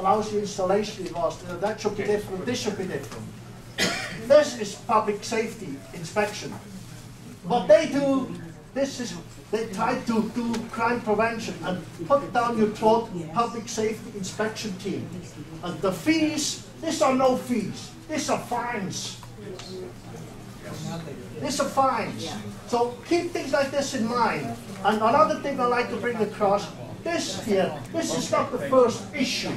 lousy installation it was. That should be different, this should be different. This is public safety inspection. What they do, they try to do crime prevention and put down your throat public safety inspection team. And the fees, these are no fees, these are fines. These are fines. So keep things like this in mind. And another thing I'd like to bring across, this is not the first issue.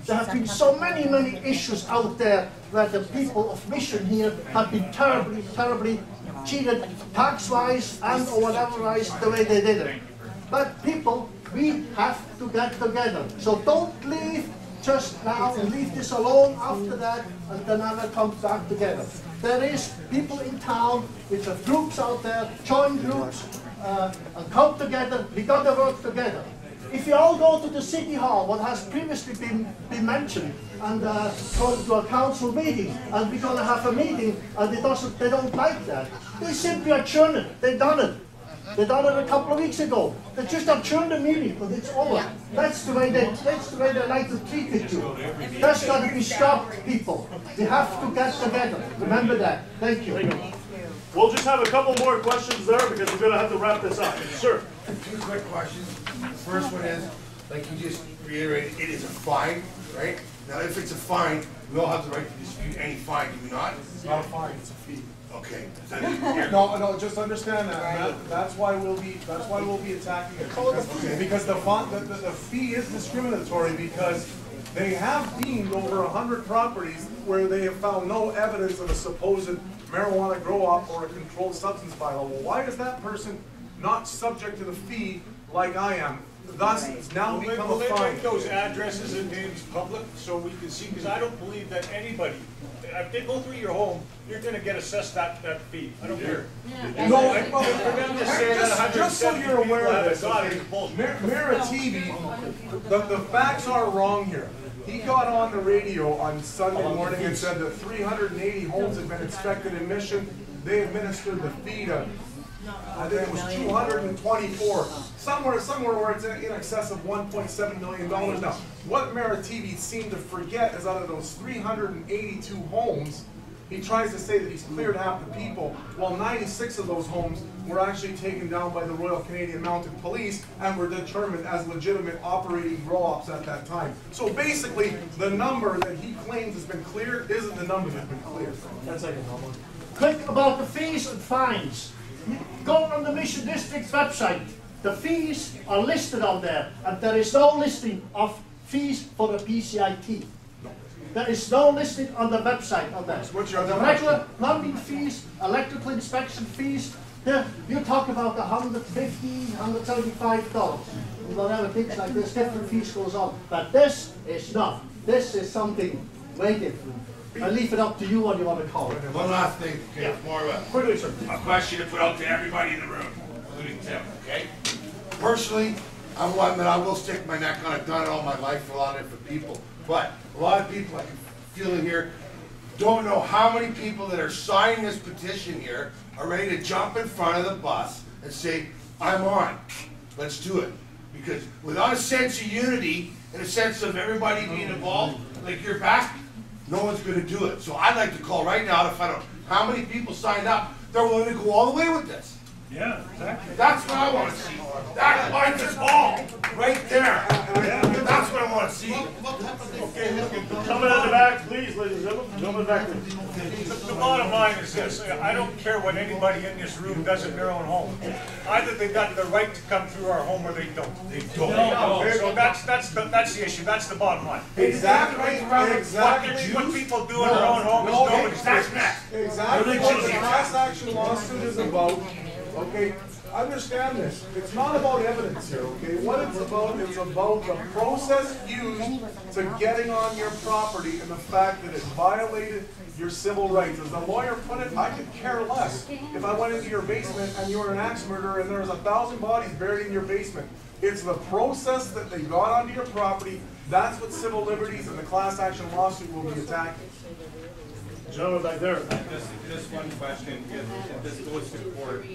There have been so many issues out there where the people of Mission here have been terribly cheated tax-wise and or whatever-wise the way they did it. But people, we have to get together. So don't leave just now and leave this alone after that and then never come back together. There is people in town which are groups out there, join groups, and come together. We got to work together. If you all go to the City Hall, what has previously been mentioned, and go to a council meeting, and we're going to have a meeting, and they don't like that. They simply adjourn it. They've done it. They done it a couple of weeks ago. They just adjourned the meeting, but it's over. That's the way they like to treat it too. That's got to be stopped, people. We have to get together. Remember that. Thank you. We'll just have a couple more questions there because we're going to have to wrap this up. Sure. Two quick questions. The first one is, like you just reiterated, it is a fine, right? Now, if it's a fine, we all have the right to dispute any fine, do we not? It's not a fine, it's a fee. Okay. No, just understand that. That's why we'll be attacking it. Because the fee is discriminatory because they have deemed over 100 properties where they have found no evidence of a supposed marijuana grow-up or a controlled substance bylaw. Well, why is that person not subject to the fee like I am? Thus, it's now become a fine. Will they make those addresses and names public so we can see? Because I don't believe that anybody, if they go through your home, you're going to get assessed that fee. I don't care. No, for them to say that just so you're aware of this, okay, Mira TV, the facts are wrong here. He got on the radio on Sunday morning and said that 380 homes have been inspected in Mission. They administered the fee to, I think it was 224, somewhere where it's in excess of $1.7 million. Now, what Mara TV seemed to forget is out of those 382 homes, he tries to say that he's cleared half the people, while 96 of those homes were actually taken down by the Royal Canadian Mounted Police and were determined as legitimate operating grow-ups at that time. So basically, the number that he claims has been cleared isn't the number that's been cleared. That's like a normal. Quick about the fees and fines. Go on the Mission District's website. The fees are listed on there, and there is no listing of fees for the PCIT. There is no listing on the website on that. The regular plumbing fees, electrical inspection fees, you talk about $150, $175, whatever things like this, different fees goes on. But this is not. This is something way different. I leave it up to you what you want to call it. One last thing, okay? More of Quickly, sir. a question to put out to everybody in the room, including Tim, okay? Personally, I'm one that I will stick my neck on. I've done it all my life for a lot of different people. But a lot of people, I can feel it here, don't know how many people that are signing this petition here are ready to jump in front of the bus and say, I'm on, let's do it. Because without a sense of unity and a sense of everybody being involved, like you're back, no one's going to do it. So I'd like to call right now to find out how many people signed up. They're willing to go all the way with this. yeah, exactly. That's what I want to see. That lines us all right there. That's what I want to see. Coming at the back, please, ladies and gentlemen. Gentlemen back there. The bottom line is this, I don't care what anybody in this room does in their own home. Either they've got the right to come through our home or they don't. They don't. So that's the issue, that's the bottom line. Exactly. What people do in their own home is nobody's business. Exactly what the class action lawsuit is about. Okay, understand this. It's not about evidence here, okay? What it's about the process used to getting on your property and the fact that it violated your civil rights. As the lawyer put it, I could care less if I went into your basement and you were an axe murderer and there was 1,000 bodies buried in your basement. It's the process that they got onto your property. That's what civil liberties and the class action lawsuit will be attacking. Gentlemen back there. Just one question, if this goes to court,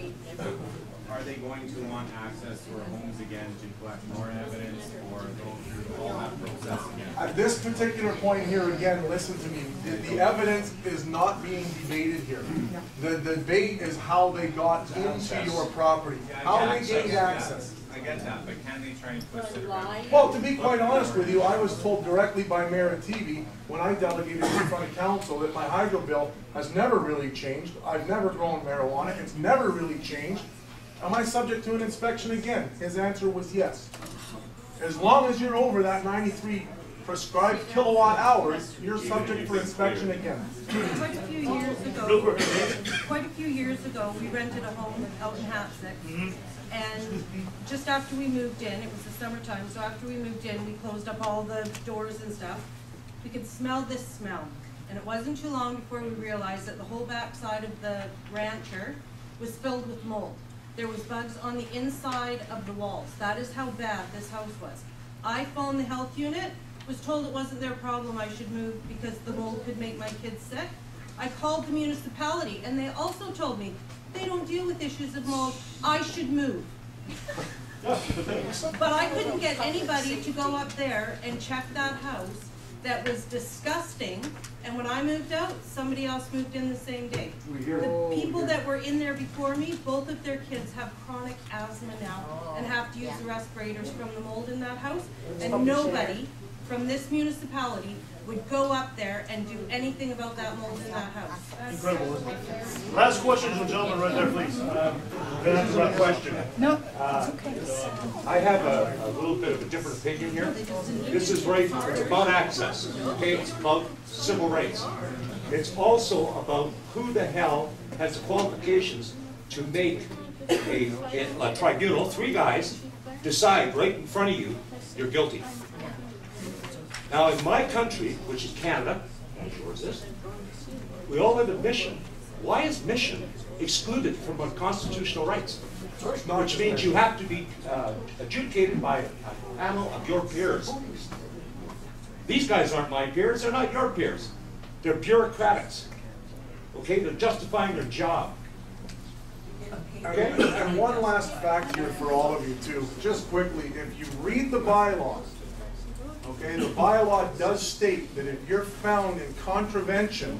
are they going to want access to our homes again to collect more evidence or go through all that process again? At this particular point here, again, listen to me. The evidence is not being debated here. The debate is how they got into your property, how they gained access. I get that, but can they try and twist it around? Well, to be quite honest with you, I was told directly by Mayor TV when I delegated in front of council that my hydro bill has never really changed. I've never grown marijuana. It's never really changed. Am I subject to an inspection again? His answer was yes. As long as you're over that 93 prescribed kilowatt hours, you're subject for inspection again. Quite a few years ago, we rented a home out in Hatstick. And just after we moved in, it was the summertime, so after we moved in, we closed up all the doors and stuff. We could smell this smell. And it wasn't too long before we realized that the whole back side of the rancher was filled with mold. There was bugs on the inside of the walls. That is how bad this house was. I phoned the health unit, was told it wasn't their problem, I should move because the mold could make my kids sick. I called the municipality and they also told me they don't deal with issues of mold, I should move. But I couldn't get anybody to go up there and check that house. That was disgusting, and when I moved out, somebody else moved in the same day. The people that were in there before me, both of their kids have chronic asthma now and have to use the respirators from the mold in that house, and nobody from this municipality would go up there and do anything about that mold in that house. Incredible, isn't it? Last question from the gentleman right there, please. Then that's my question. No, it's okay. I have a little bit of a different opinion here. This is right, it's about access, okay? It's about civil rights. It's also about who the hell has the qualifications to make a tribunal, 3 guys, decide right in front of you, you're guilty. Now in my country, which is Canada, as yours is, we all live in Mission. Why is Mission excluded from our constitutional rights? Which means you have to be adjudicated by a panel of your peers. These guys aren't my peers, they're not your peers. They're bureaucrats. Okay, they're justifying their job. Okay? And one last fact here for all of you too, just quickly, if you read the bylaws, okay, the bylaw does state that if you're found in contravention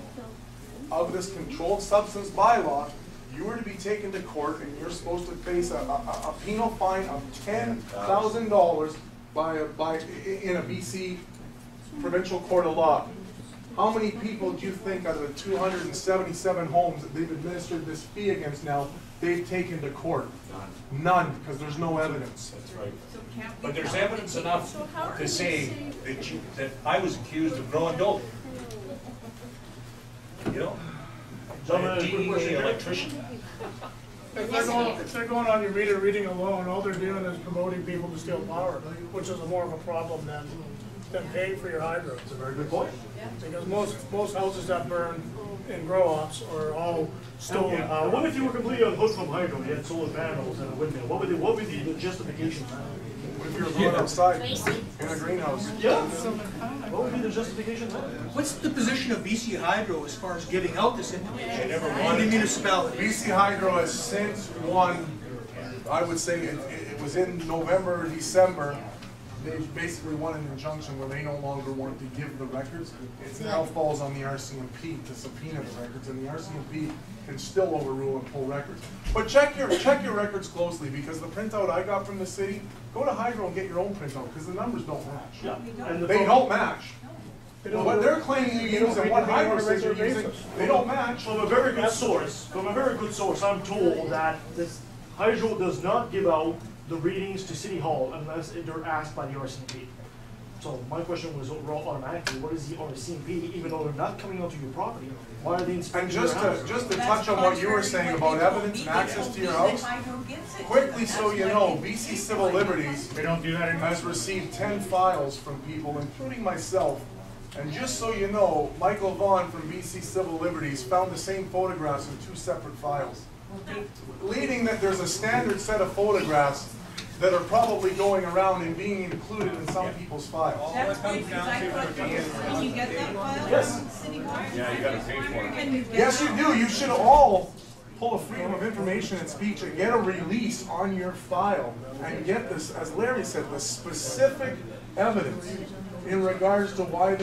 of this controlled substance bylaw, you are to be taken to court and you're supposed to face a penal fine of $10,000 in a BC provincial court of law. How many people do you think out of the 277 homes that they've administered this fee against now, they've taken to court? None, because there's no evidence. That's right. But there's evidence enough to say that I was accused of growing dope. You know? By a DEA electrician. If they're going on your meter reading alone, all they're doing is promoting people to steal power, which is more of a problem than paying for your hydro. That's a very good point. Because most houses that burn in grow-ops are all stolen power. What if you were completely unhooked from hydro? You had solar panels and a windmill. What would be the justification for that? What if you were going outside in a greenhouse? Yeah. What would be the justification for that? What's the position of BC Hydro as far as giving out this information in the municipality? BC Hydro has since won, I would say it was in November or December, they basically won an injunction where they no longer want to give the records. It now falls on the RCMP to subpoena the records, and the RCMP can still overrule and pull records. But check your records closely, because the printout I got from the city, go to Hydro and get your own printout, because the numbers don't match. Yeah. And They don't match. What they're claiming you use and what Hydro says you're using, they don't match. From a very good source, I'm told that this hydro does not give out the readings to City Hall unless they're asked by the RCMP. So my question was automatically, what is the RCMP, even though they're not coming onto your property? Why are they inspecting And your house? just to touch on what you were saying about evidence and access to your house, quickly so you know, BC Civil Liberties has received 10 files from people, including myself. And just so you know, Michael Vaughn from BC Civil Liberties found the same photographs in 2 separate files, leading that there's a standard set of photographs that are probably going around and being included in some people's files. That's great, because I thought, can you get that file Yes. from City Hall? Yeah, you gotta pay for it. Can you get Yes, that? you do. You should all pull a freedom of information and speech and get a release on your file and get this, as Larry said, the specific evidence in regards to why